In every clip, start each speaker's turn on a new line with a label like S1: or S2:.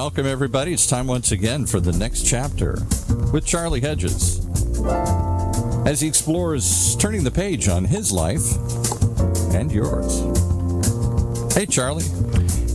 S1: Welcome, everybody. It's time once again for the next chapter with Charlie Hedges as he explores turning the page on his life and yours. Hey, Charlie.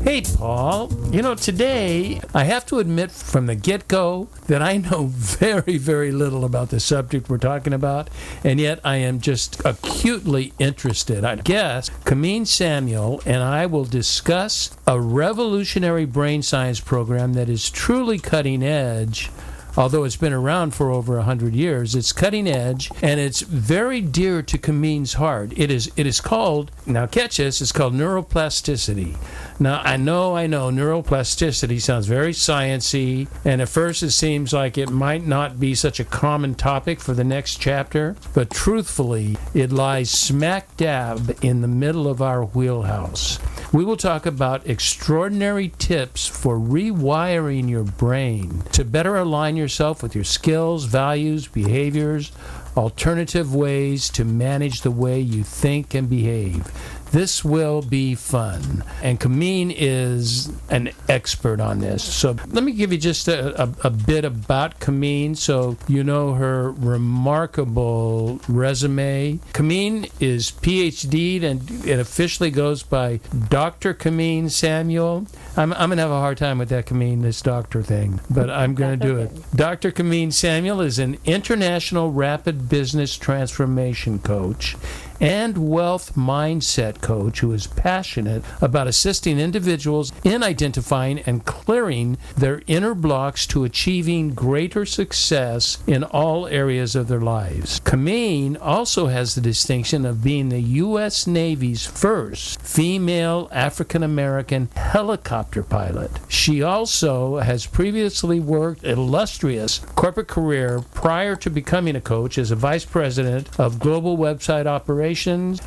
S2: Hey, Paul. You know, today I have to admit from the get-go that I know very, very little about the subject we're talking about, and yet I am just acutely interested. I guess Kamin Samuel and I will discuss a revolutionary brain science program that is truly cutting edge. Although it's been around for over 100 years, it's cutting edge, and it's very dear to Kamin's heart. It is called, now catch this, it's called neuroplasticity. Now, I know, neuroplasticity sounds very sciency, and at first it seems like it might not be such a common topic for the next chapter, but truthfully, it lies smack dab in the middle of our wheelhouse. We will talk about extraordinary tips for rewiring your brain to better align yourself with your skills, values, behaviors, alternative ways to manage the way you think and behave. This will be fun. And Kamin is an expert on this. So let me give you just a bit about Kamin so you know her remarkable resume. Kamin is PhD'd and it officially goes by Dr. Kamin Samuel. I'm going to have a hard time with that, Kamin, this doctor thing, but I'm going to do it. Dr. Kamin Samuel is an international rapid business transformation coach and wealth mindset coach who is passionate about assisting individuals in identifying and clearing their inner blocks to achieving greater success in all areas of their lives. Kamin also has the distinction of being the U.S. Navy's first female African-American helicopter pilot. She also has previously worked an illustrious corporate career prior to becoming a coach as a vice president of global website operations,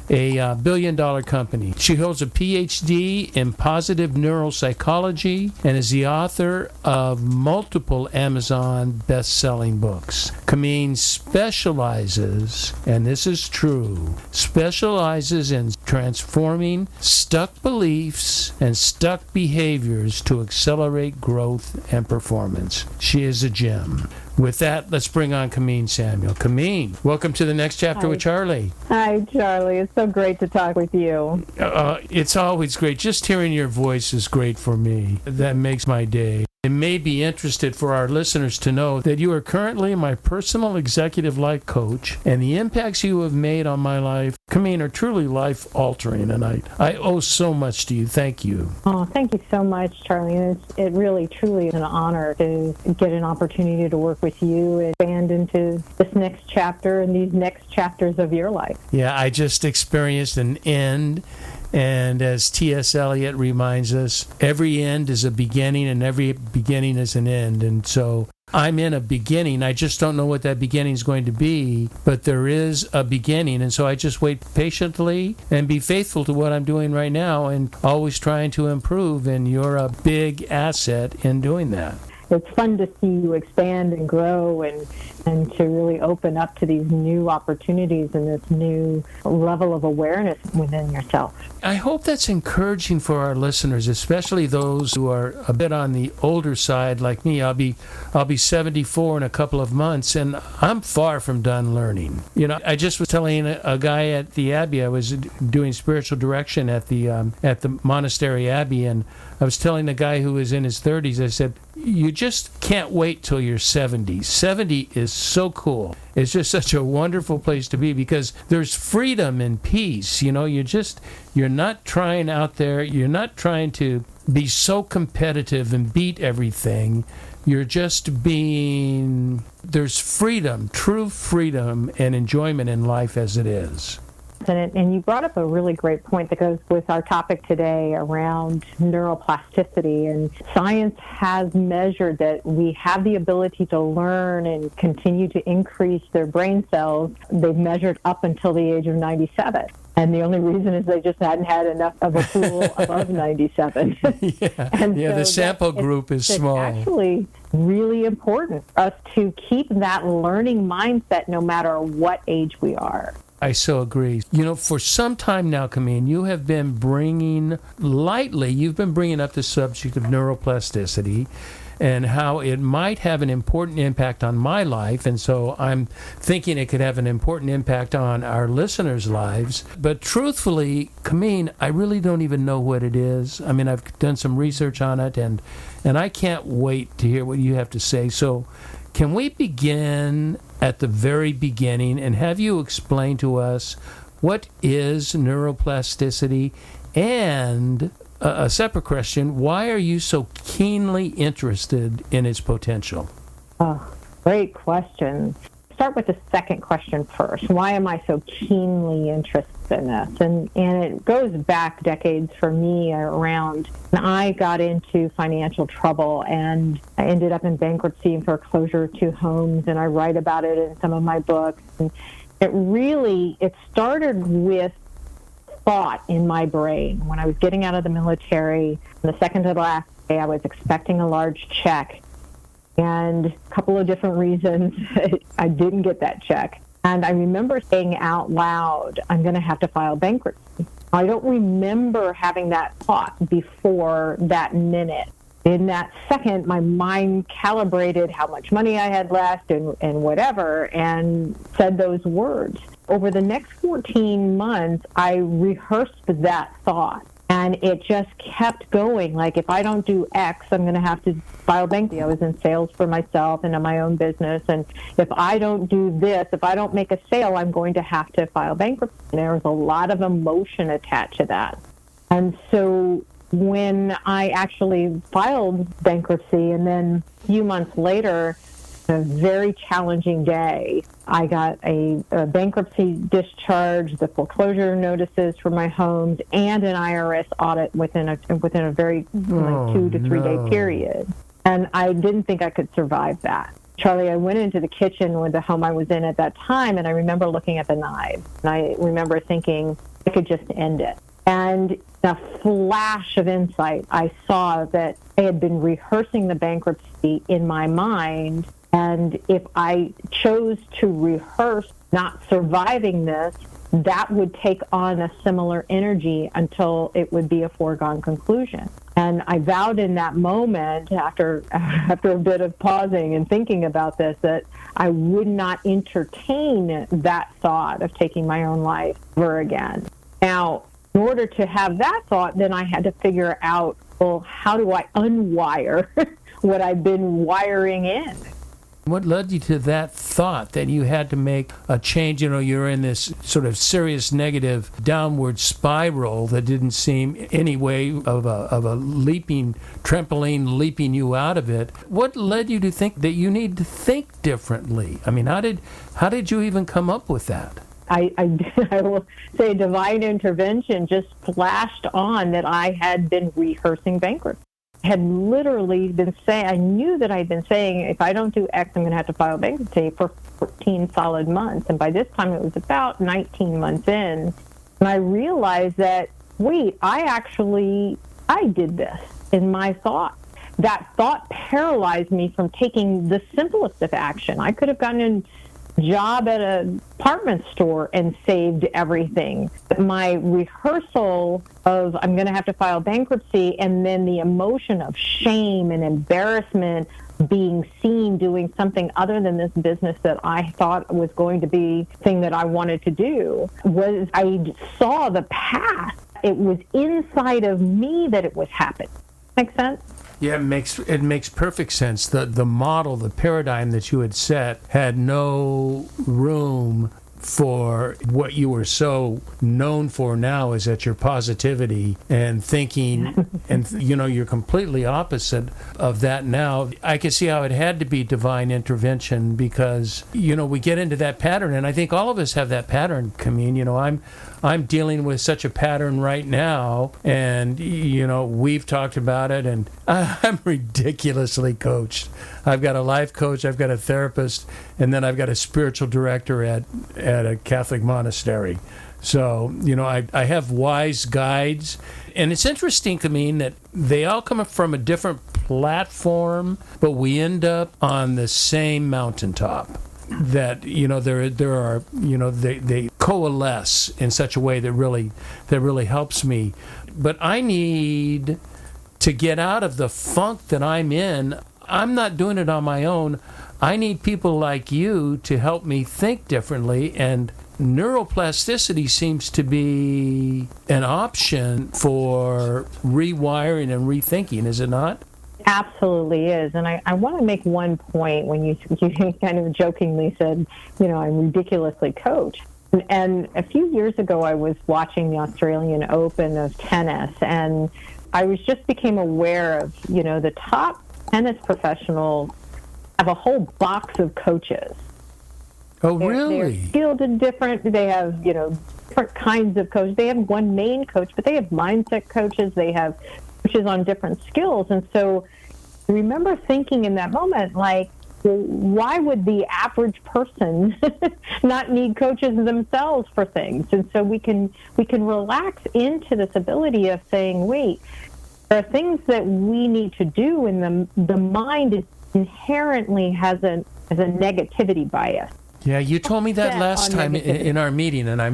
S2: a billion-dollar company. She holds a PhD in positive neuropsychology and is the author of multiple Amazon best-selling books. Kamin specializes, and this is true, specializes in transforming stuck beliefs and stuck behaviors to accelerate growth and performance. She is a gem. With that, let's bring on Kamin Samuel. Kamin, welcome to the next chapter with Charlie.
S3: Hi, Charlie. It's so great to talk with you.
S2: It's always great. Just hearing your voice is great for me. That makes my day. It may be interested for our listeners to know that you are currently my personal executive life coach, and the impacts you have made on my life, Kamin, are truly life-altering, and I owe so much to you. Thank you.
S3: Oh, thank you so much, Charlie. It really, truly is an honor to get an opportunity to work with you and expand into this next chapter and these next chapters of your life.
S2: Yeah, I just experienced an end. And as T.S. Eliot reminds us, every end is a beginning and every beginning is an end. And so I'm in a beginning. I just don't know what that beginning is going to be, but there is a beginning. And so I just wait patiently and be faithful to what I'm doing right now and always trying to improve. And you're a big asset in doing that.
S3: It's fun to see you expand and grow and to really open up to these new opportunities and this new level of awareness within yourself.
S2: I hope that's encouraging for our listeners, especially those who are a bit on the older side like me. I'll be 74 in a couple of months, and I'm far from done learning. You know, I just was telling a guy at the Abbey, I was doing spiritual direction at the monastery Abbey, and I was telling the guy who was in his 30s, I said, you just can't wait till you're 70. 70 is so cool. It's just such a wonderful place to be because there's freedom and peace. You know, you're not trying out there. You're not trying to be so competitive and beat everything. You're just there's freedom, true freedom and enjoyment in life as it is.
S3: And you brought up a really great point that goes with our topic today around neuroplasticity. And science has measured that we have the ability to learn and continue to increase their brain cells. They've measured up until the age of 97. And the only reason is they just hadn't had enough of a pool above 97.
S2: The sample group is small.
S3: It's actually really important for us to keep that learning mindset no matter what age we are.
S2: I so agree. For some time now, Kamin, you have been bringing up the subject of neuroplasticity and how it might have an important impact on my life. And so I'm thinking it could have an important impact on our listeners' lives. But truthfully, Kamin, I really don't even know what it is. I mean, I've done some research on it, and I can't wait to hear what you have to say. So can we begin at the very beginning and have you explain to us what is neuroplasticity? And a separate question, why are you so keenly interested in its potential?
S3: Oh, great question. Start with the second question first. Why am I so keenly interested in this? And it goes back decades for me around when I got into financial trouble and I ended up in bankruptcy and foreclosure of 2 homes, and I write about it in some of my books. And it started with thought in my brain. When I was getting out of the military, the second to the last day, I was expecting a large check. And a couple of different reasons, I didn't get that check. And I remember saying out loud, I'm going to have to file bankruptcy. I don't remember having that thought before that minute. In that second, my mind calibrated how much money I had left and whatever, and said those words. Over the next 14 months, I rehearsed that thought, and it just kept going. Like, if I don't do X, I'm going to have to file bankruptcy. I was in sales for myself and in my own business, and if I don't do this, if I don't make a sale, I'm going to have to file bankruptcy. And there was a lot of emotion attached to that. And so when I actually filed bankruptcy, and then a few months later, a very challenging day, I got a bankruptcy discharge, the foreclosure notices for my homes, and an IRS audit within a very 2 to 3 day period. And I didn't think I could survive that. Charlie, I went into the kitchen with the home I was in at that time, and I remember looking at the knives. And I remember thinking I could just end it. And a flash of insight, I saw that I had been rehearsing the bankruptcy in my mind. And if I chose to rehearse not surviving this, that would take on a similar energy until it would be a foregone conclusion. And I vowed in that moment, after a bit of pausing and thinking about this, that I would not entertain that thought of taking my own life ever again. Now, in order to have that thought, then I had to figure out, well, how do I unwire what I've been wiring in?
S2: What led you to that thought that you had to make a change? You're in this sort of serious negative downward spiral that didn't seem any way of a leaping trampoline leaping you out of it. What led you to think that you need to think differently? I mean, how did you even come up with that?
S3: I will say divine intervention just flashed on that I had been rehearsing bankruptcy. Had literally been saying, I knew that I'd been saying, if I don't do X, I'm going to have to file bankruptcy for 14 solid months. And by this time, it was about 19 months in. And I realized that, wait, I did this in my thought. That thought paralyzed me from taking the simplest of action. I could have gotten a job at an department store and saved everything. But my rehearsal of I'm going to have to file bankruptcy, and then the emotion of shame and embarrassment, being seen doing something other than this business that I thought was going to be the thing that I wanted to do, was I saw the path. It was inside of me that it was happening. Make sense?
S2: Yeah, it makes perfect sense. The model, the paradigm that you had set had no room for what you were so known for now, is that your positivity and thinking, and you're completely opposite of that now. I can see how it had to be divine intervention because, we get into that pattern, and I think all of us have that pattern, Kamin. I'm dealing with such a pattern right now, and, we've talked about it, and I'm ridiculously coached. I've got a life coach, I've got a therapist, and then I've got a spiritual director at a Catholic monastery. So, I have wise guides. And it's interesting, Kamin, that they all come from a different platform, but we end up on the same mountaintop. That, there are, they coalesce in such a way that really helps me. But I need to get out of the funk that I'm in. I'm not doing it on my own. I need people like you to help me think differently, and neuroplasticity seems to be an option for rewiring and rethinking, is it not?
S3: Absolutely is. And I want to make one point when you kind of jokingly said, I'm ridiculously coached. And a few years ago, I was watching the Australian Open of tennis, and I became aware of, the top tennis professionals have a whole box of coaches.
S2: Oh, really?
S3: They're skilled different. They have, different kinds of coaches. They have one main coach, but they have mindset coaches. They have coaches on different skills. And so I remember thinking in that moment, like, well, why would the average person not need coaches themselves for things? And so we can relax into this ability of saying, wait, there are things that we need to do, and the mind is inherently has a negativity bias.
S2: Yeah, you told me that last time in our meeting, and I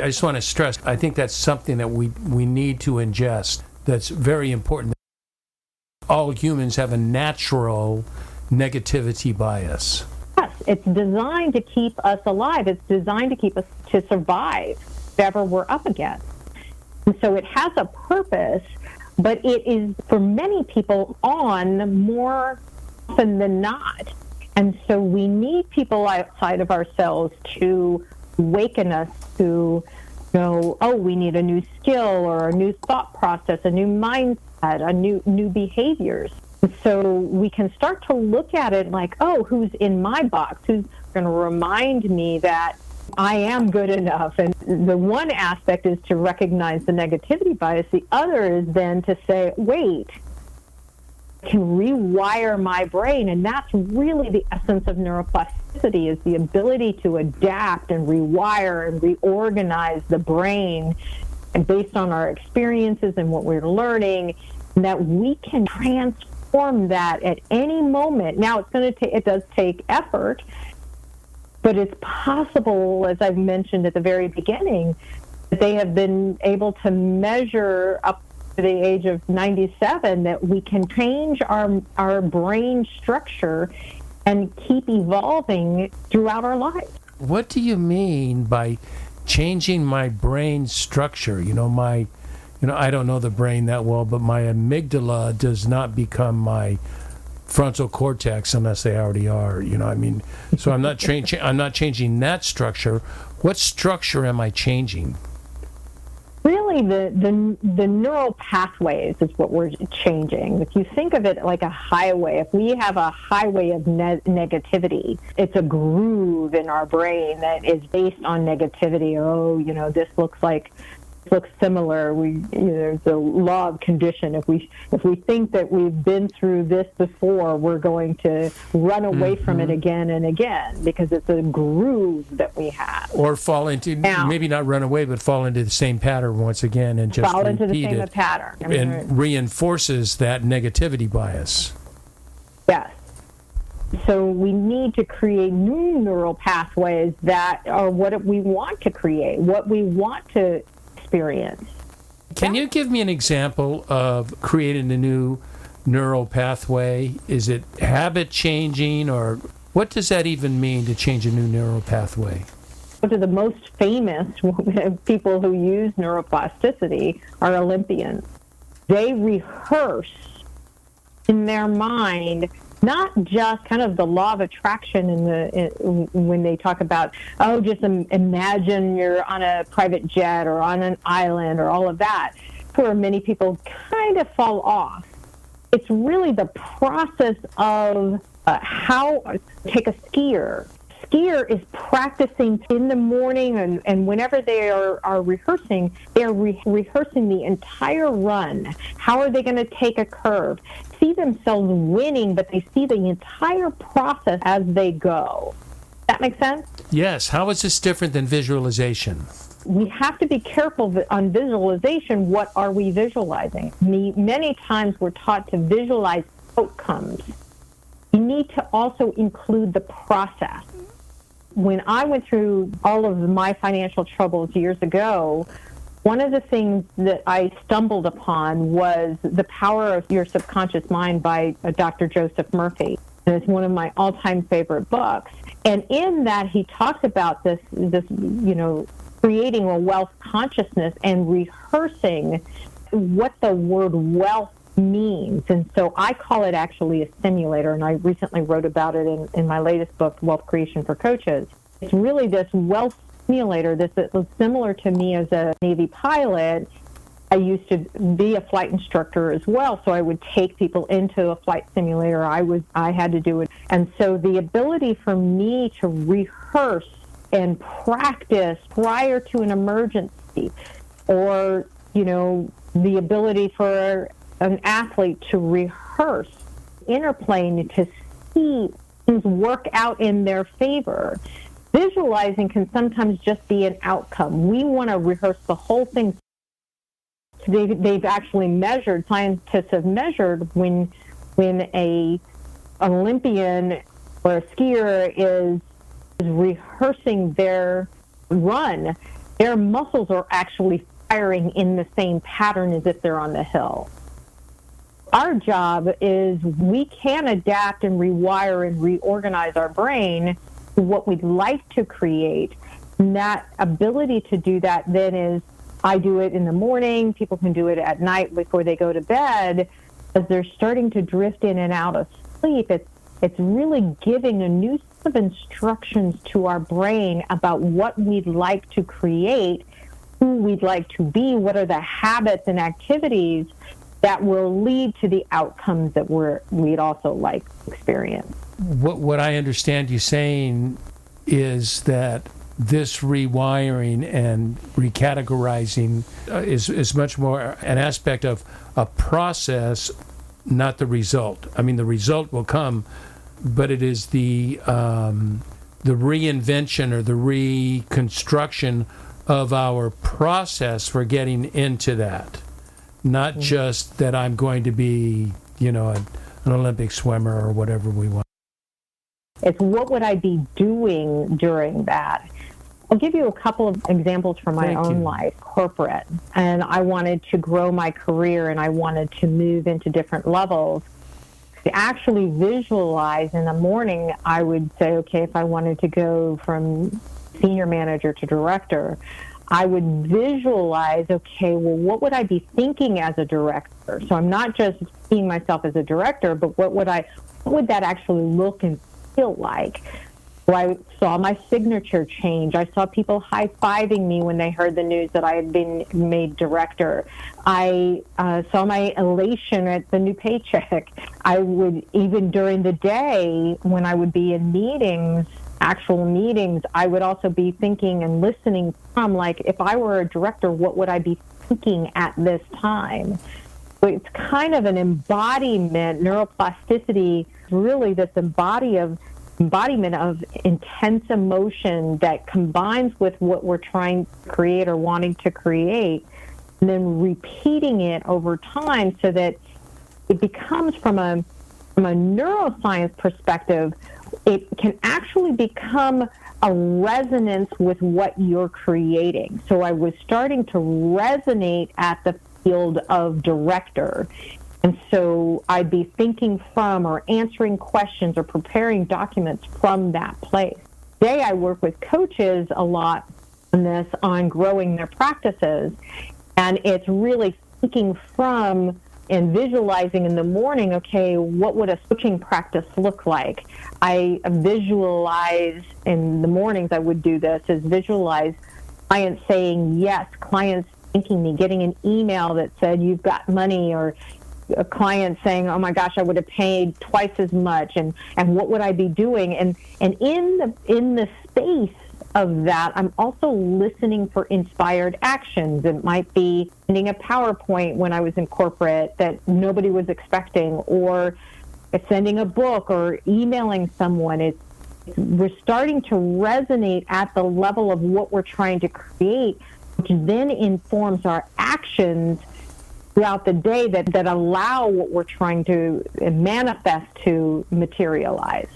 S2: just want to stress, I think that's something that we need to ingest. That's very important. All humans have a natural negativity bias.
S3: Yes, it's designed to keep us alive. It's designed to keep us to survive whatever we're up against. And so it has a purpose, but it is, for many people, on more often than not. And so we need people outside of ourselves to waken us to go, oh, we need a new skill or a new thought process, a new mindset, a new behaviors. So we can start to look at it like, oh, who's in my box? Who's going to remind me that I am good enough? And the one aspect is to recognize the negativity bias. The other is then to say, wait, I can rewire my brain. And that's really the essence of neuroplasticity, is the ability to adapt and rewire and reorganize the brain, and based on our experiences and what we're learning, that we can transform that at any moment. Now, it does take effort, but it's possible, as I've mentioned at the very beginning, that they have been able to measure up to the age of 97 that we can change our brain structure and keep evolving throughout our lives.
S2: What do you mean by changing my brain structure? I don't know the brain that well, but my amygdala does not become my frontal cortex unless they already are. So I'm not changing that structure. What structure am I changing?
S3: Really, the neural pathways is what we're changing. If you think of it like a highway, if we have a highway of negativity, it's a groove in our brain that is based on negativity. Oh, this looks similar. There's a law of condition. If we think that we've been through this before, we're going to run away from it again and again, because it's a groove that we have.
S2: Or fall into, maybe not run away, but fall into the same pattern once again and just
S3: fall into the
S2: repeat
S3: same
S2: it,
S3: pattern,
S2: and reinforces that negativity bias.
S3: Yes. So we need to create new neural pathways that are what we want to create, what we want to experience.
S2: Can you give me an example of creating a new neural pathway? Is it habit changing, or what does that even mean, to change a new neural pathway?
S3: One of the most famous people who use neuroplasticity are Olympians. They rehearse in their mind not just kind of the law of attraction when they talk about, just imagine you're on a private jet or on an island or all of that, where many people kind of fall off. It's really the process of take a skier. Skier is practicing in the morning, and whenever they are rehearsing, they're rehearsing the entire run. How are they going to take a curve? See themselves winning, but they see the entire process as they go. That make sense?
S2: Yes. How is this different than visualization?
S3: We have to be careful on visualization. What are we visualizing? Many times we're taught to visualize outcomes. You need to also include the process. when I went through all of my financial troubles years ago, one of the things that I stumbled upon was The Power of Your Subconscious Mind by Dr. Joseph Murphy. And it's one of my all-time favorite books. And in that, he talks about this, creating a wealth consciousness and rehearsing what the word wealth means. And so I call it actually a simulator, and I recently wrote about it in my latest book, Wealth Creation for Coaches. It's really this wealth simulator. This is similar to me as a Navy pilot. I used to be a flight instructor as well, so I would take people into a flight simulator. I had to do it. And so the ability for me to rehearse and practice prior to an emergency, or, the ability for an athlete to rehearse interplane to see things work out in their favor. Visualizing can sometimes just be an outcome. We want to rehearse the whole thing. They've actually measured, scientists have measured when a Olympian or a skier is rehearsing their run, their muscles are actually firing in the same pattern as if they're on the hill. Our job is we can adapt and rewire and reorganize our brain to what we'd like to create. And that ability to do that then is, I do it in the morning, people can do it at night before they go to bed, as they're starting to drift in and out of sleep. It's really giving a new set of instructions to our brain about what we'd like to create, who we'd like to be, what are the habits and activities that will lead to the outcomes that we'd also like to experience.
S2: What I understand you saying is that this rewiring and recategorizing is much more an aspect of a process, not the result. I mean, the result will come, but it is the reinvention or the reconstruction of our process for getting into that. Not just that I'm going to be, an Olympic swimmer or whatever we want.
S3: It's what would I be doing during that? I'll give you a couple of examples from my own life, corporate. And I wanted to grow my career and I wanted to move into different levels. To actually visualize in the morning, I would say, okay, if I wanted to go from senior manager to director, I would visualize, okay, well, what would I be thinking as a director? So I'm not just seeing myself as a director, but what would that actually look and feel like? So I saw my signature change. I saw people high-fiving me when they heard the news that I had been made director. I saw my elation at the new paycheck. I would, even during the day, when I would be in meetings, actual meetings, I would also be thinking and listening from, like, if I were a director, what would I be thinking at this time? So it's kind of an embodiment. Neuroplasticity is really this embodiment of intense emotion that combines with what we're trying to create or wanting to create, and then repeating it over time so that it becomes, from a neuroscience perspective, it can actually become a resonance with what you're creating. So I was starting to resonate at the field of director. And so I'd be thinking from or answering questions or preparing documents from that place. Today I work with coaches a lot on growing their practices. And it's really thinking from and visualizing in the morning, okay, what would a coaching practice look like? I visualize in the mornings, I would do this, is visualize clients saying yes, clients thanking me, getting an email that said, you've got money, or a client saying, oh my gosh, I would have paid twice as much, and what would I be doing? And in the space of that, I'm also listening for inspired actions. It might be sending a PowerPoint when I was in corporate that nobody was expecting, or sending a book or emailing someone. We're starting to resonate at the level of what we're trying to create, which then informs our actions throughout the day that allow what we're trying to manifest to materialize.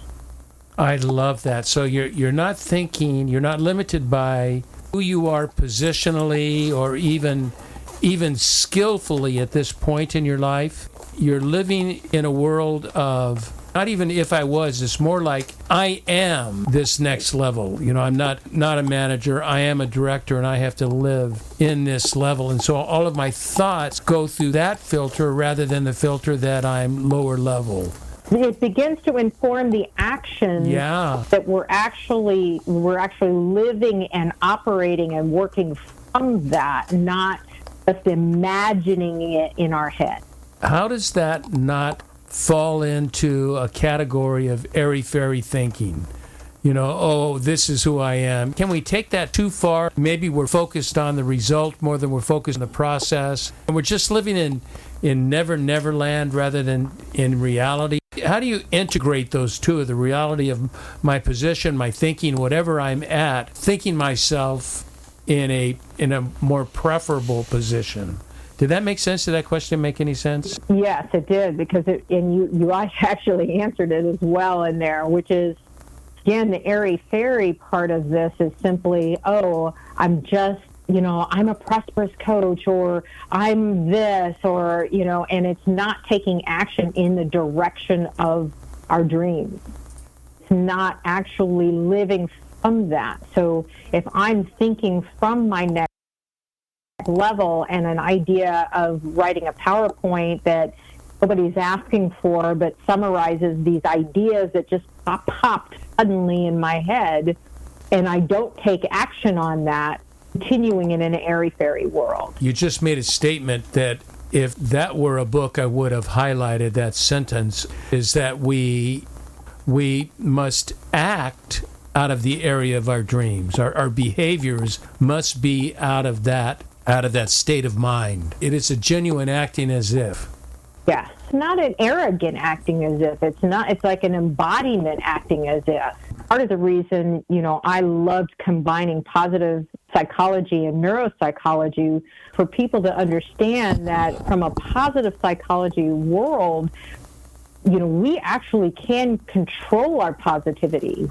S2: I love that. So you're not thinking, you're not limited by who you are positionally or even skillfully at this point in your life. You're living in a world of not even if I was, it's more like I am this next level. You know, I'm not a manager, I am a director, and I have to live in this level. And so all of my thoughts go through that filter rather than the filter that I'm lower level.
S3: It begins to inform the actions that we're actually living and operating and working from that, not just imagining it in our head.
S2: How does that not fall into a category of airy-fairy thinking? You know, oh, this is who I am. Can we take that too far? Maybe we're focused on the result more than we're focused on the process. And we're just living in never land rather than in reality. How do you integrate those two, the reality of my position, my thinking, whatever I'm at, thinking myself in a more preferable position? Did that make sense? Did that question make any sense?
S3: Yes, it did, because you actually answered it as well in there, which is, again, the airy-fairy part of this is simply, oh, I'm just, I'm a prosperous coach, or I'm this, or, and it's not taking action in the direction of our dreams. It's not actually living from that. So if I'm thinking from my next level and an idea of writing a PowerPoint that nobody's asking for but summarizes these ideas that just popped suddenly in my head, and I don't take action on that, continuing in an airy-fairy world.
S2: You just made a statement that if that were a book, I would have highlighted that sentence, is that we must act out of the area of our dreams. Our behaviors must be out of that state of mind. It is a genuine acting as if.
S3: Yes, not an arrogant acting as if. It's like an embodiment acting as if. Part of the reason, I loved combining positive psychology and neuropsychology for people to understand that from a positive psychology world, we actually can control our positivity.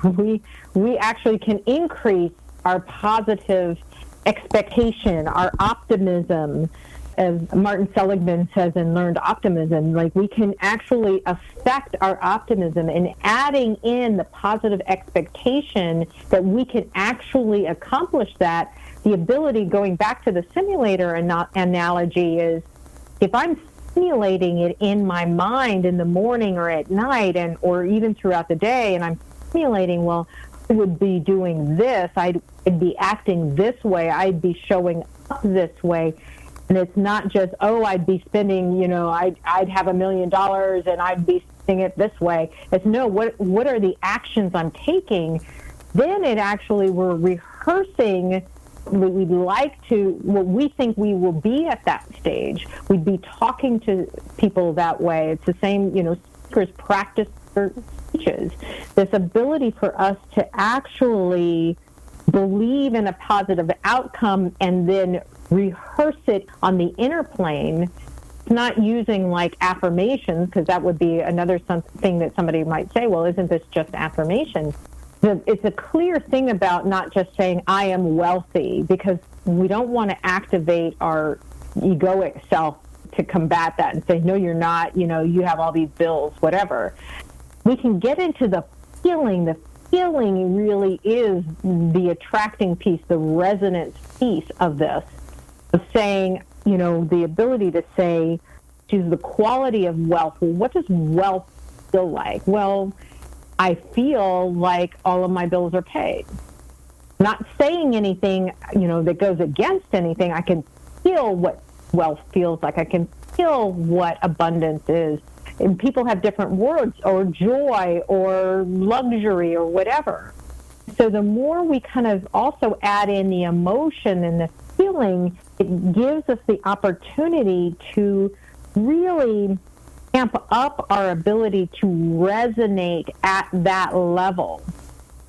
S3: We actually can increase our positive expectation, our optimism. As Martin Seligman says in Learned Optimism, like we can actually affect our optimism and adding in the positive expectation that we can actually accomplish that. The ability, going back to the simulator analogy, is if I'm simulating it in my mind in the morning or at night or even throughout the day, and I'm simulating, well, I would be doing this, I'd be acting this way, I'd be showing up this way. And it's not just, I'd be spending, I'd have $1 million and I'd be spending it this way. It's no, what are the actions I'm taking? Then it actually, we're rehearsing what we'd like to, what we think we will be at that stage. We'd be talking to people that way. It's the same, speakers practice their speeches. This ability for us to actually believe in a positive outcome and then rehearse it on the inner plane, not using like affirmations, because that would be another thing that somebody might say, well, isn't this just affirmation? It's a clear thing about not just saying, I am wealthy, because we don't want to activate our egoic self to combat that and say, no, you're not, you have all these bills, whatever. We can get into the feeling. The feeling really is the attracting piece, the resonance piece of this. Of saying, the ability to say, choose the quality of wealth. Well, what does wealth feel like? Well, I feel like all of my bills are paid. Not saying anything, that goes against anything. I can feel what wealth feels like. I can feel what abundance is. And people have different words, or joy, or luxury, or whatever. So the more we kind of also add in the emotion and the feeling, it gives us the opportunity to really amp up our ability to resonate at that level,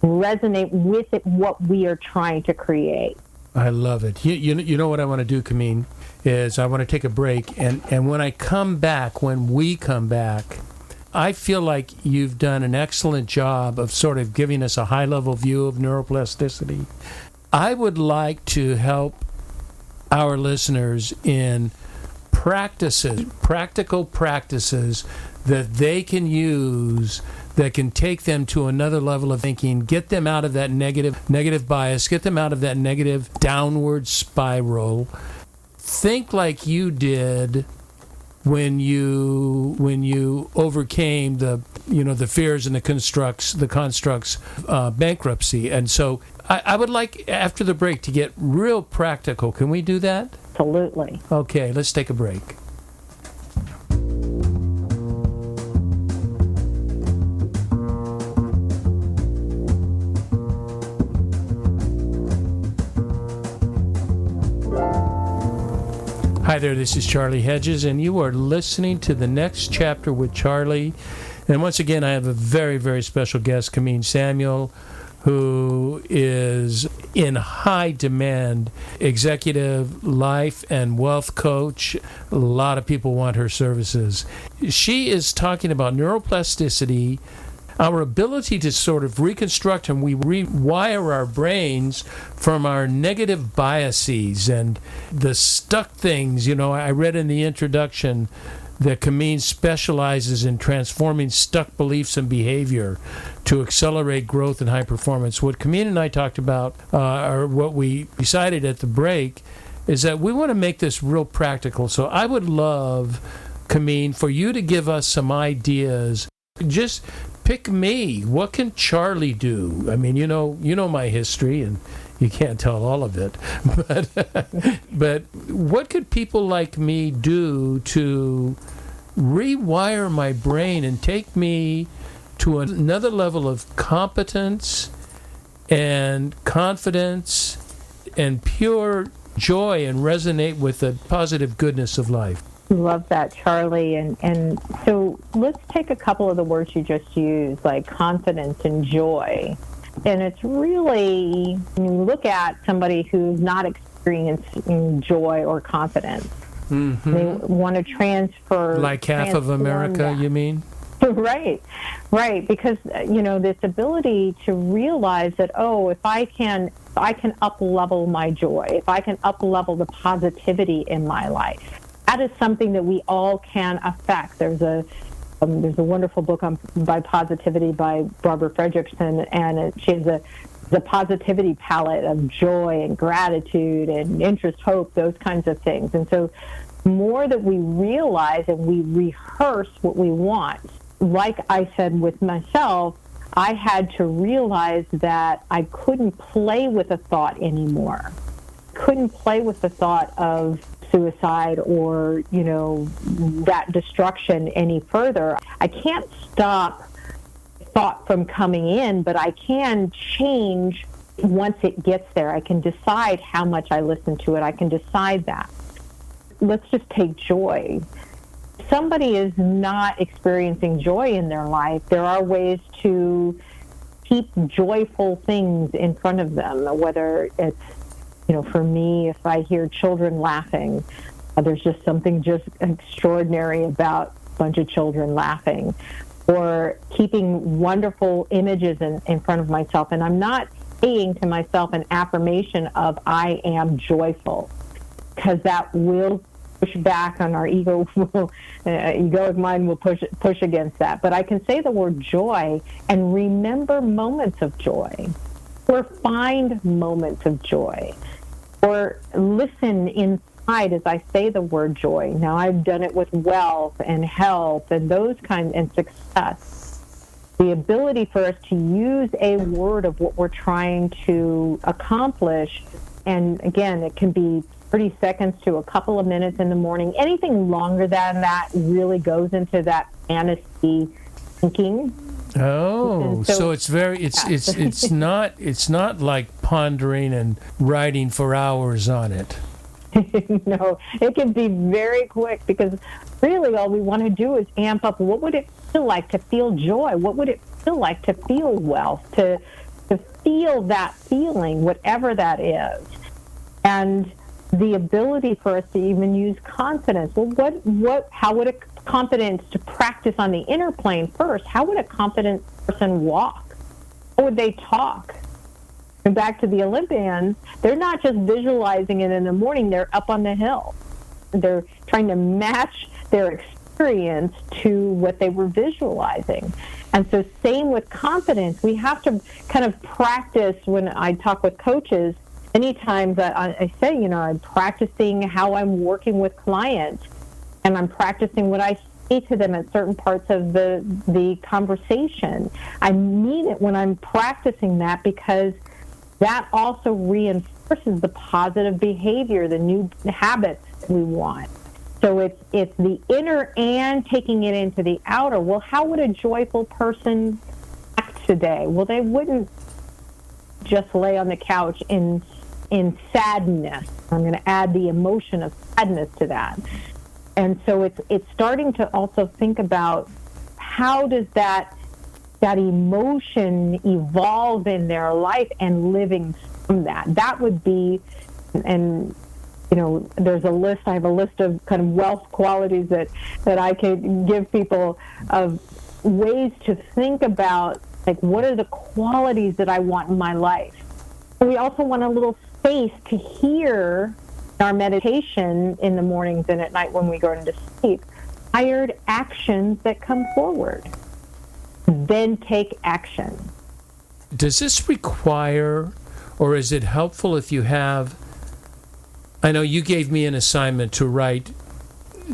S3: resonate with it, what we are trying to create.
S2: I love it. You know what I want to do, Kamin, is I want to take a break, and when we come back, I feel like you've done an excellent job of sort of giving us a high-level view of neuroplasticity. I would like to help our listeners in practical practices that they can use that can take them to another level of thinking, get them out of that negative bias, get them out of that negative downward spiral. Think like you did when you overcame the fears and the constructs bankruptcy. And so I would like, after the break, to get real practical. Can we do that?
S3: Absolutely.
S2: Okay, let's take a break. Hi there, this is Charlie Hedges, and you are listening to The Next Chapter with Charlie. And once again, I have a very, very special guest, Kamin Samuel, who is in high demand executive life and wealth coach. A lot of people want her services. She is talking about neuroplasticity, our ability to sort of reconstruct and we rewire our brains from our negative biases and the stuck things. I read in the introduction that Kamin specializes in transforming stuck beliefs and behavior to accelerate growth and high performance. What Kamin and I talked about, or what we decided at the break, is that we want to make this real practical. So I would love, Kamin, for you to give us some ideas. Just pick me. What can Charlie do? I mean, you know my history, and you can't tell all of it. But what could people like me do to rewire my brain and take me to another level of competence and confidence and pure joy and resonate with the positive goodness of life?
S3: Love that, Charlie. And so let's take a couple of the words you just used, like confidence and joy. And it's really, when you look at somebody who's not experiencing joy or confidence, they want to transfer.
S2: Like half of America,
S3: that.
S2: you mean?
S3: Right. Because, this ability to realize that, if I can up-level my joy, if I can up-level the positivity in my life, that is something that we all can affect. There's a wonderful book by positivity by Barbara Fredrickson, and she has the positivity palette of joy and gratitude and interest, hope, those kinds of things. And so more that we realize and we rehearse what we want, like I said with myself, I had to realize that I couldn't play with a thought anymore. Couldn't play with the thought of suicide or, that destruction any further. I can't stop thought from coming in, but I can change once it gets there. I can decide how much I listen to it. I can decide that. Let's just take joy. If somebody is not experiencing joy in their life, there are ways to keep joyful things in front of them, whether it's, for me, if I hear children laughing, there's just something just extraordinary about a bunch of children laughing, or keeping wonderful images in front of myself. And I'm not saying to myself an affirmation of I am joyful, because that will push back on our ego. Egoic mind will push against that. But I can say the word joy and remember moments of joy, or find moments of joy, or listen inside as I say the word joy. Now, I've done it with wealth and health and those kinds, and success. The ability for us to use a word of what we're trying to accomplish, and again, it can be 30 seconds to a couple of minutes in the morning. Anything longer than that really goes into that fantasy thinking.
S2: Oh, so it's not like pondering and writing for hours on it.
S3: No, it can be very quick, because really all we want to do is amp up. What would it feel like to feel joy? What would it feel like to feel wealth, to feel that feeling, whatever that is? And the ability for us to even use confidence. Well, how would a confidence to practice on the inner plane first? How would a confident person walk? How would they talk? And back to the Olympians, they're not just visualizing it in the morning, they're up on the hill. They're trying to match their experience to what they were visualizing. And so same with confidence. We have to kind of practice. When I talk with coaches, many times I say, I'm practicing how I'm working with clients, and I'm practicing what I say to them at certain parts of the conversation. I mean it when I'm practicing that, because that also reinforces the positive behavior, the new habits we want. So it's the inner and taking it into the outer. Well, how would a joyful person act today? Well, they wouldn't just lay on the couch in sadness. I'm going to add the emotion of sadness to that. And so it's starting to also think about, how does that emotion evolve in their life, and living from that. That would be, and there's a list. I have a list of kind of wealth qualities that I could give people, of ways to think about, like, what are the qualities that I want in my life. We also want a little space to hear our meditation in the mornings and at night when we go into sleep, inspired actions that come forward. Then take action.
S2: Does this require, or is it helpful if you have, I know you gave me an assignment to write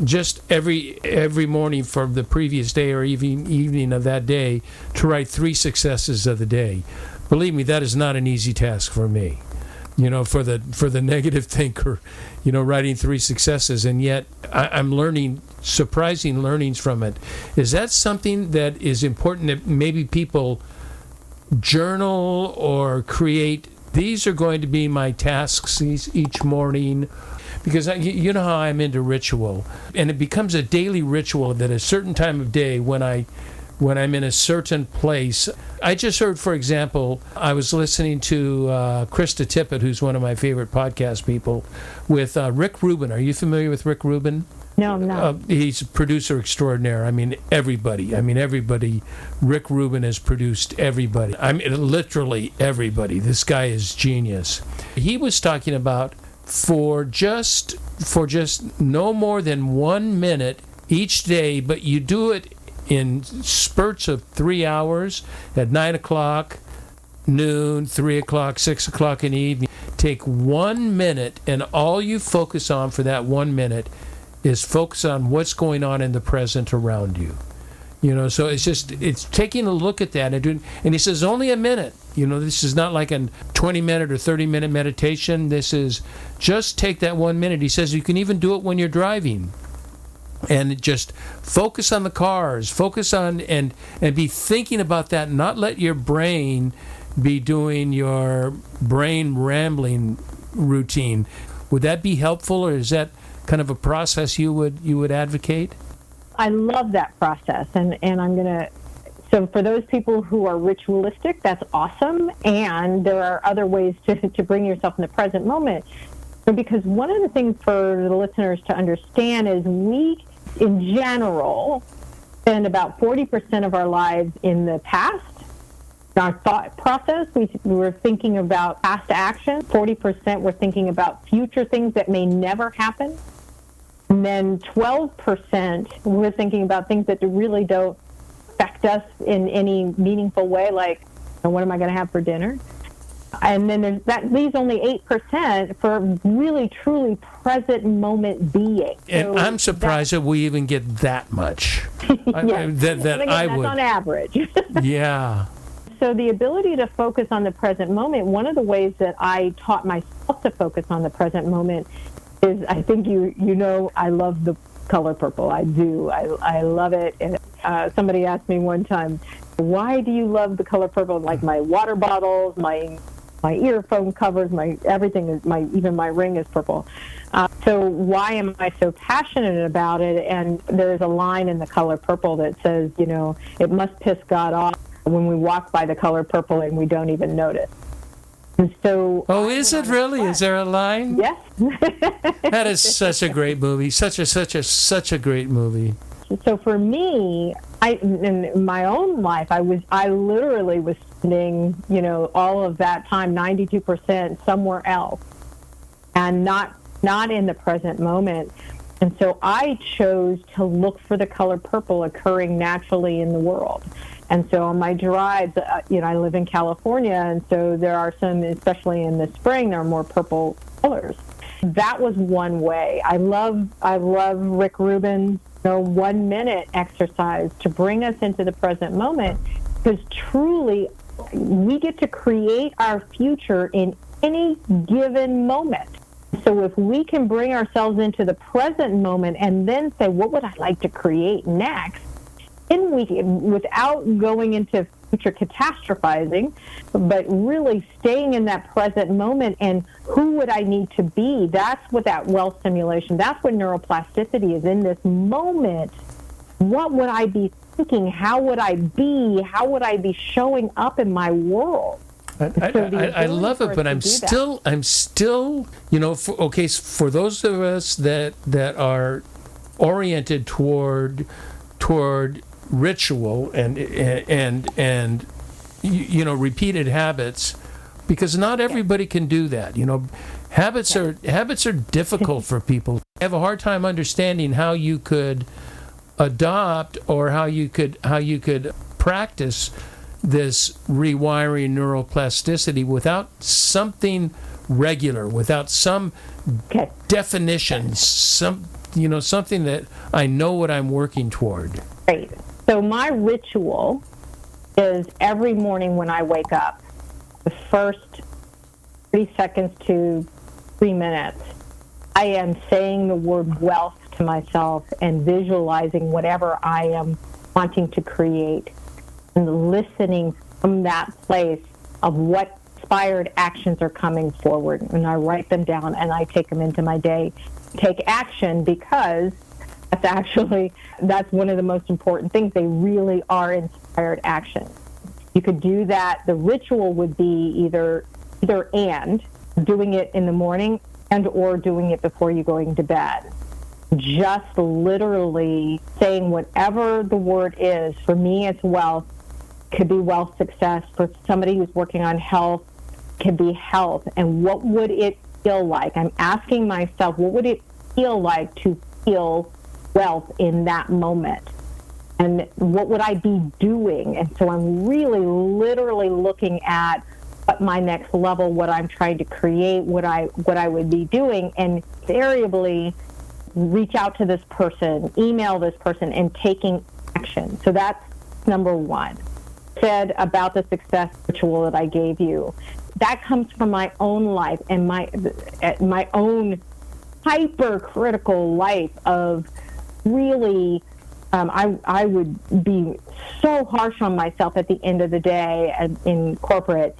S2: just every morning for the previous day, or even evening of that day, to write 3 successes of the day. Believe me, that is not an easy task for me. For the negative thinker, writing 3 successes, and yet I'm learning surprising learnings from it. Is that something that is important, that maybe people journal or create? These are going to be my tasks each morning, because you know how I'm into ritual, and it becomes a daily ritual that at a certain time of day, when I'm in a certain place. I just heard, for example, I was listening to Krista Tippett, who's one of my favorite podcast people, with Rick Rubin. Are you familiar with Rick Rubin?
S3: No, I'm not.
S2: He's a producer extraordinaire. Everybody. Rick Rubin has produced everybody. Literally everybody. This guy is genius. He was talking about for just no more than 1 minute each day, but you do it in spurts of 3 hours, at 9 o'clock, noon, 3 o'clock, 6 o'clock in the evening. Take 1 minute, and all you focus on for that 1 minute is focus on what's going on in the present around you. So it's taking a look at that, and he says only a minute. This is not like a 20-minute or 30-minute meditation. This is just take that 1 minute. He says you can even do it when you're driving. And just focus on the cars, focus on and be thinking about that, not let your brain be doing your brain rambling routine. Would that be helpful, or is that kind of a process you would advocate?
S3: I love that process, and I'm going to, so for those people who are ritualistic, that's awesome, and there are other ways to bring yourself in the present moment. Because one of the things for the listeners to understand is we, in general, spend about 40% of our lives in the past. Our thought process, we're thinking about past action. 40% we're thinking about future things that may never happen. And then 12% we're thinking about things that really don't affect us in any meaningful way, like, what am I going to have for dinner? And then that leaves only 8% for really, truly present moment being.
S2: And so I'm surprised that we even get that much.
S3: Yes. That's on average.
S2: Yeah.
S3: So the ability to focus on the present moment, one of the ways that I taught myself to focus on the present moment is, I think I love the color purple. I do. I love it. And somebody asked me one time, why do you love the color purple? Like my water bottles, my earphone covers, everything is even my ring is purple. So why am I so passionate about it? And there's a line in the color purple that says, it must piss God off when we walk by the color purple and we don't even notice. And so,
S2: Oh, is it really? Is there a line?
S3: yes.
S2: That is such a great movie. Such a great movie.
S3: So for me, in my own life, I literally was spending, all of that time, 92% somewhere else, and not in the present moment. And so I chose to look for the color purple occurring naturally in the world. And so on my drives, I live in California, and so there are some, especially in the spring, there are more purple colors. That was one way. I love Rick Rubin's 1 minute exercise to bring us into the present moment, because truly we get to create our future in any given moment. So if we can bring ourselves into the present moment and then say, what would I like to create next? Then we can, without going into future catastrophizing, but really staying in that present moment and who would I need to be? That's what that wealth simulation, that's what neuroplasticity is. In this moment, what would I be thinking? How would I be? How would I be showing up in my world?
S2: I love it, but I'm still, for those of us that are oriented toward ritual and repeated habits, because not everybody can do that. Habits are difficult for people. I have a hard time understanding how you could adopt or how you could practice this rewiring neuroplasticity without something regular, without some definition, something that I know what I'm working toward.
S3: Great. So my ritual is every morning when I wake up, the first 30 seconds to 3 minutes, I am saying the word wealth to myself and visualizing whatever I am wanting to create, and listening from that place of what inspired actions are coming forward. And I write them down and I take them into my day. Take action, because that's one of the most important things. They really are inspired actions. You could do that. The ritual would be either and, doing it in the morning and or doing it before you're going to bed. Just literally saying whatever the word is. For me, it's wealth. Could be wealth success. For somebody who's working on health, could be health. And what would it feel like? I'm asking myself, what would it feel like to feel wealth in that moment? And what would I be doing? And so I'm really literally looking at what my next level, what I'm trying to create, what I would be doing, and invariably reach out to this person, email this person, and taking action. So that's number one. Said about the success ritual that I gave you, that comes from my own life and my own hypercritical life of really, I would be so harsh on myself at the end of the day in corporate,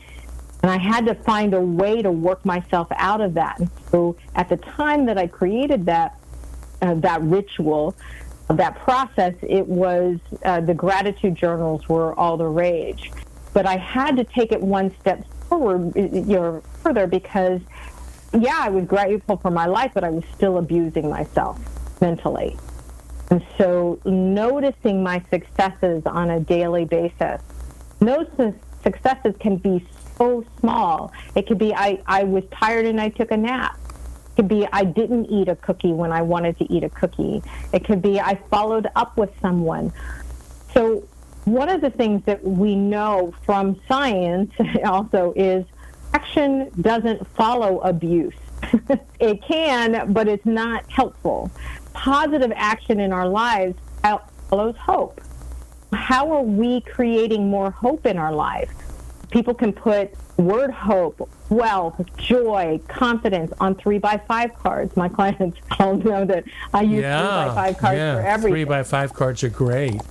S3: and I had to find a way to work myself out of that. And so at the time that I created that ritual, that process, it was the gratitude journals were all the rage. But I had to take it one step forward, further, because I was grateful for my life, but I was still abusing myself mentally. And so noticing my successes on a daily basis, those successes can be so small. It could be I was tired and I took a nap. It could be I didn't eat a cookie when I wanted to eat a cookie. It could be I followed up with someone. So one of the things that we know from science also is action doesn't follow abuse. It can, but it's not helpful. Positive action in our lives follows hope. How are we creating more hope in our life? People can put word hope, wealth, joy, confidence on 3x5 cards. My clients all know that I use 3x5 cards for everything.
S2: 3x5 cards are great.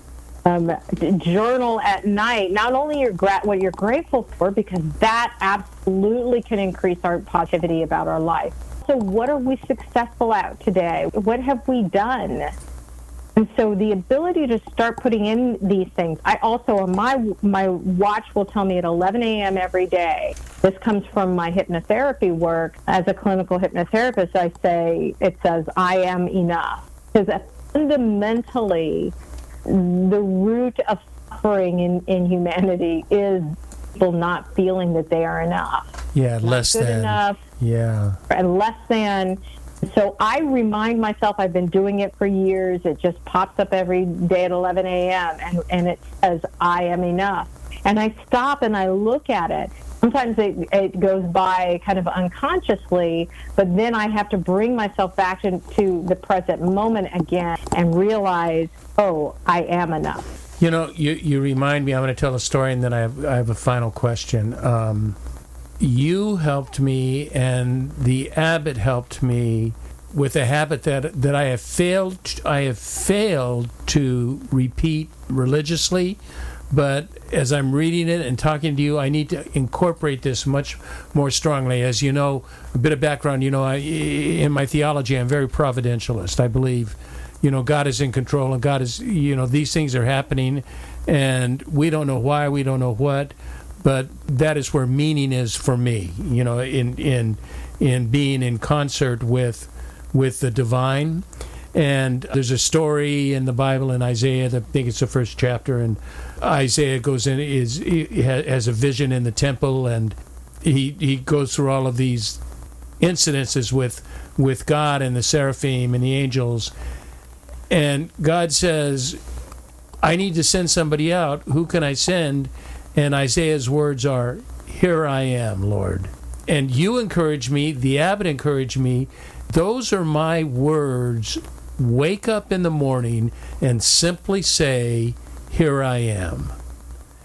S3: Journal at night. Not only what you're grateful for, because that absolutely can increase our positivity about our life. So what are we successful at today? What have we done? And so the ability to start putting in these things. I also, my watch will tell me at 11 a.m. every day This comes from my hypnotherapy work. As a clinical hypnotherapist, it says, I am enough. Because fundamentally, the root of suffering in humanity is people not feeling that they are enough.
S2: Yeah, less
S3: good
S2: than.
S3: enough.
S2: Yeah.
S3: And less than. So I remind myself, I've been doing it for years. It just pops up every day at 11 a.m. And it says, I am enough. And I stop and I look at it. Sometimes it goes by kind of unconsciously, but then I have to bring myself back to the present moment again and realize, oh, I am enough.
S2: You know, you remind me, I'm going to tell a story and then I have a final question. You helped me and the abbot helped me with a habit that I have failed to repeat religiously. But as I'm reading it and talking to you, I need to incorporate this much more strongly. As you know, a bit of background, in my theology, I'm very providentialist. I believe, God is in control and God is, these things are happening and we don't know why, we don't know what, but that is where meaning is for me, in being in concert with the divine. And there's a story in the Bible in Isaiah, I think it's the first chapter, and Isaiah goes in, has a vision in the temple, and he goes through all of these incidences with God and the seraphim and the angels. And God says, I need to send somebody out. Who can I send? And Isaiah's words are, here I am, Lord. And you encourage me, the abbot encouraged me. Those are my words. Wake up in the morning and simply say, here I am.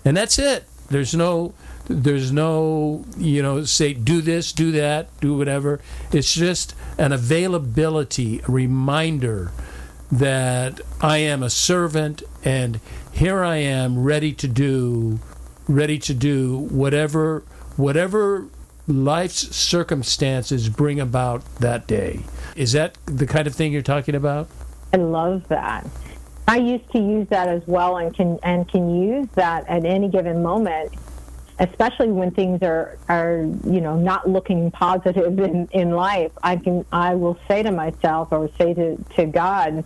S2: And that's it. There's no, say, do this, do that, do whatever. It's just an availability, a reminder that I am a servant and here I am ready to do whatever life's circumstances bring about that day. Is that the kind of thing you're talking about?
S3: I love that. I used to use that as well, and can use that at any given moment, especially when things are not looking positive in life. I will say to myself or say to God,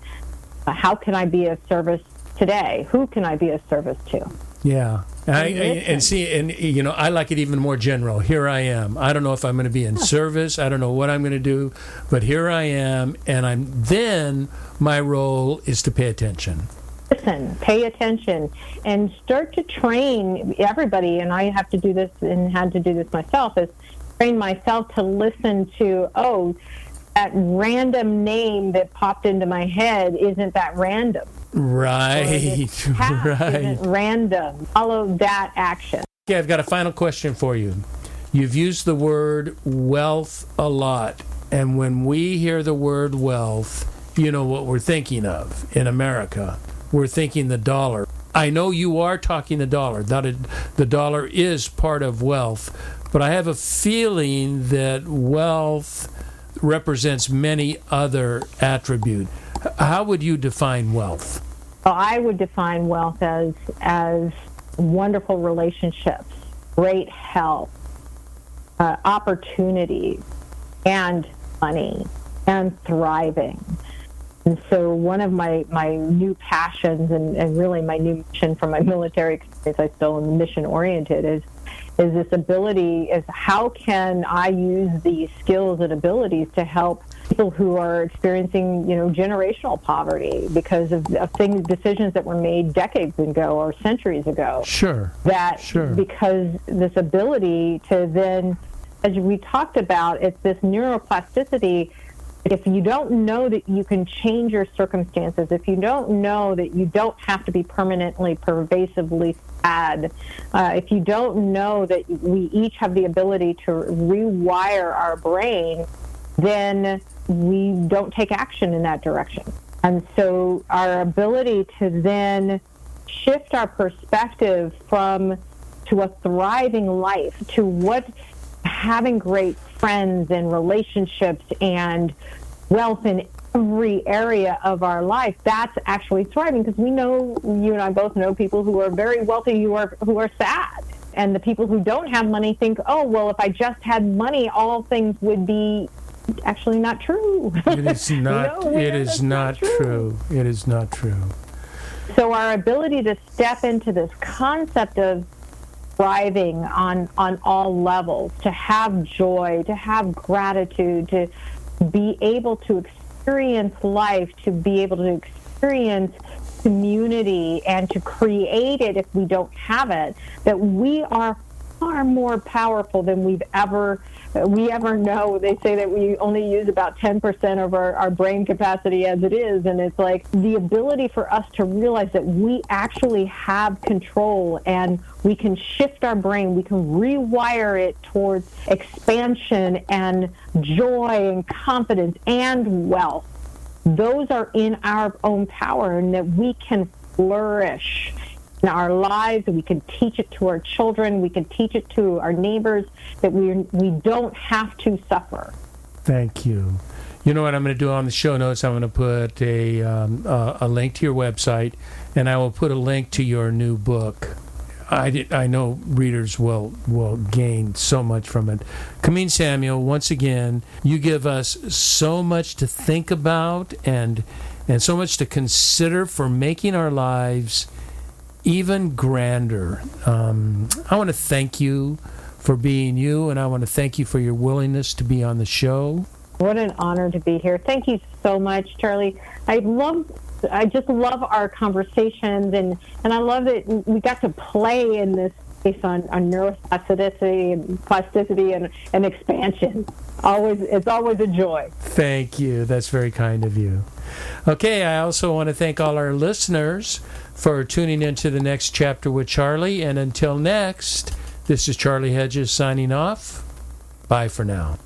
S3: how can I be of service today? Who can I be of service to?
S2: Yeah. I like it even more general. Here I am. I don't know if I'm going to be in service. I don't know what I'm going to do, but here I am, and then my role is to pay attention.
S3: Listen, pay attention, and start to train everybody, and I have to do this and had to do this myself, is train myself to listen to, that random name that popped into my head, isn't that random?
S2: Right, right.
S3: Isn't random. Follow that action.
S2: Okay, I've got a final question for you. You've used the word wealth a lot, and when we hear the word wealth, you know what we're thinking of in America. We're thinking the dollar. I know you are talking the dollar. The dollar is part of wealth, but I have a feeling that wealth represents many other attributes. How would you define wealth?
S3: Well, I would define wealth as wonderful relationships, great health, opportunities, and money, and thriving. And so one of my new passions and really my new mission from my military experience, I still am mission-oriented, is this ability, is how can I use these skills and abilities to help people who are experiencing, generational poverty because of decisions that were made decades ago or centuries ago.
S2: Sure.
S3: Because this ability to then, as we talked about, it's this neuroplasticity. If you don't know that you can change your circumstances, if you don't know that you don't have to be permanently, pervasively sad, if you don't know that we each have the ability to rewire our brain, then we don't take action in that direction. And so our ability to then shift our perspective to a thriving life, to what having great friends and relationships and wealth in every area of our life, that's actually thriving, because we know, you and I both know people who are very wealthy who are sad. And the people who don't have money think, oh, well, if I just had money, all things would be actually not true.
S2: It is not. It is not true. It is not true.
S3: So our ability to step into this concept of thriving on all levels, to have joy, to have gratitude, to be able to experience life, to be able to experience community, and to create it if we don't have it, that we are far more powerful than we ever know. They say that we only use about 10% of our brain capacity as it is, and it's like the ability for us to realize that we actually have control and we can shift our brain, we can rewire it towards expansion and joy and confidence and wealth. Those are in our own power, and that we can flourish in our lives, and we can teach it to our children, we can teach it to our neighbors, that we don't have to suffer.
S2: Thank you. You know what I'm going to do on the show notes? I'm going to put a link to your website, and I will put a link to your new book. I know readers will gain so much from it. Kamin Samuel, once again, you give us so much to think about and so much to consider for making our lives even grander. I want to thank you for being you, and I want to thank you for your willingness to be on the show.
S3: What an honor to be here. Thank you so much, Charlie. I just love our conversations, and I love that we got to play in this space on neuroplasticity and plasticity and expansion. It's always a joy.
S2: Thank you. That's very kind of you. Okay, I also want to thank all our listeners for tuning into the next chapter with Charlie. And until next, this is Charlie Hedges signing off. Bye for now.